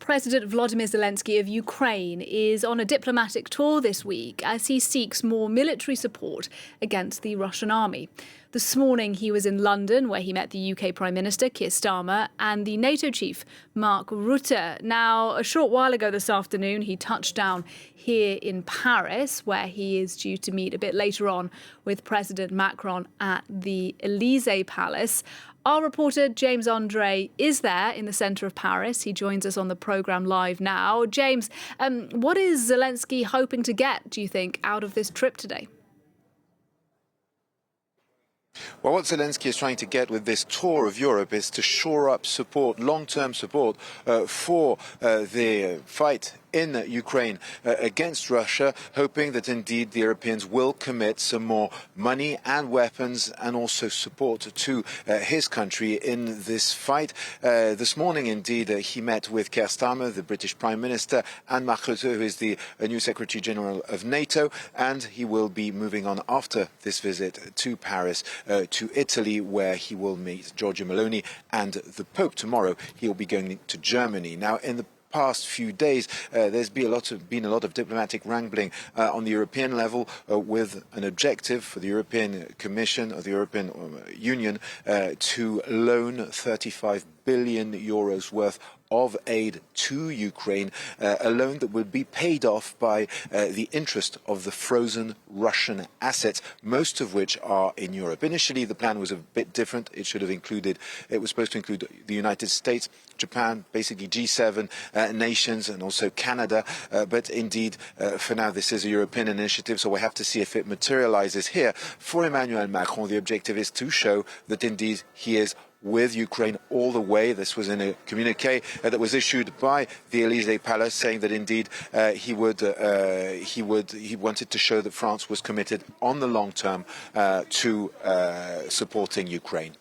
President Volodymyr Zelensky of Ukraine is on a diplomatic tour this week as he seeks more military support against the Russian army. This morning he was in London, where he met the UK Prime Minister Keir Starmer and the NATO chief Mark Rutte. Now, a short while ago this afternoon, he touched down here in Paris, where he is due to meet a bit later on with President Macron at the Elysee Palace. Our reporter, James Andre, is there in the centre of Paris. He joins us on the programme live now. James, what is Zelensky hoping to get, do you think, out of this trip today? Well, what Zelensky is trying to get with this tour of Europe is to shore up support, long-term support for the fight in Ukraine against Russia, hoping that indeed the Europeans will commit some more money and weapons and also support to his country in this fight. This morning, indeed, he met with Keir Starmer, the British Prime Minister, and Mark Rutte, who is the new Secretary General of NATO, and he will be moving on after this visit to Paris, to Italy, where he will meet Giorgia Meloni and the Pope. Tomorrow, he'll be going to Germany. Now, in the past few days, there's been a lot of diplomatic wrangling on the European level with an objective for the European Commission or the European Union to loan 35 billion euros worth of aid to Ukraine, a loan that would be paid off by the interest of the frozen Russian assets, most of which are in Europe. Initially, the plan was a bit different. It was supposed to include the United States, Japan, basically G7 nations, and also Canada. But indeed, for now, this is a European initiative, so we have to see if it materializes here. For Emmanuel Macron, the objective is to show that indeed he is with Ukraine all the way. This was in a communique that was issued by the Elysee Palace, saying that indeed he wanted to show that France was committed on the long term to supporting Ukraine.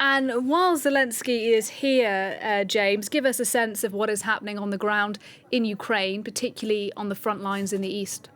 And while Zelensky is here, James, give us a sense of what is happening on the ground in Ukraine, particularly on the front lines in the east.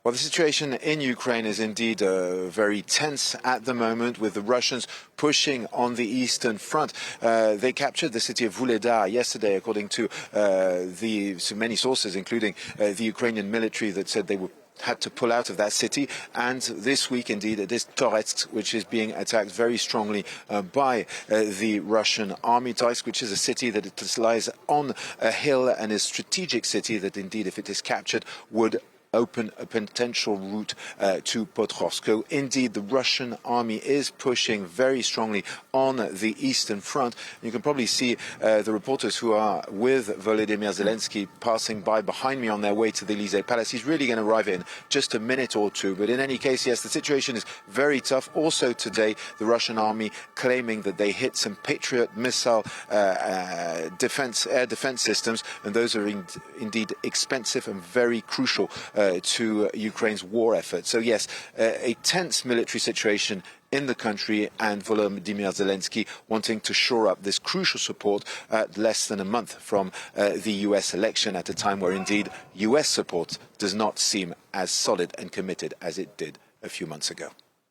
Well, the situation in Ukraine is indeed very tense at the moment, with the Russians pushing on the eastern front. They captured the city of Vuhledar yesterday, according to many sources, including the Ukrainian military, that said they had to pull out of that city. And this week, indeed, it is Toretsk, which is being attacked very strongly by the Russian army. Toretsk, which is a city that lies on a hill and is a strategic city that, indeed, if it is captured, would open a potential route to Potrovsk. Indeed, the Russian army is pushing very strongly on the eastern front. You can probably see the reporters who are with Volodymyr Zelensky passing by behind me on their way to the Elysee Palace. He's really going to arrive in just a minute or two. But in any case, yes, the situation is very tough. Also today, the Russian army claiming that they hit some Patriot missile air defense systems, and those are indeed expensive and very crucial to Ukraine's war effort. So yes, a tense military situation in the country, and Volodymyr Zelensky wanting to shore up this crucial support at less than a month from the US election, at a time where indeed US support does not seem as solid and committed as it did a few months ago.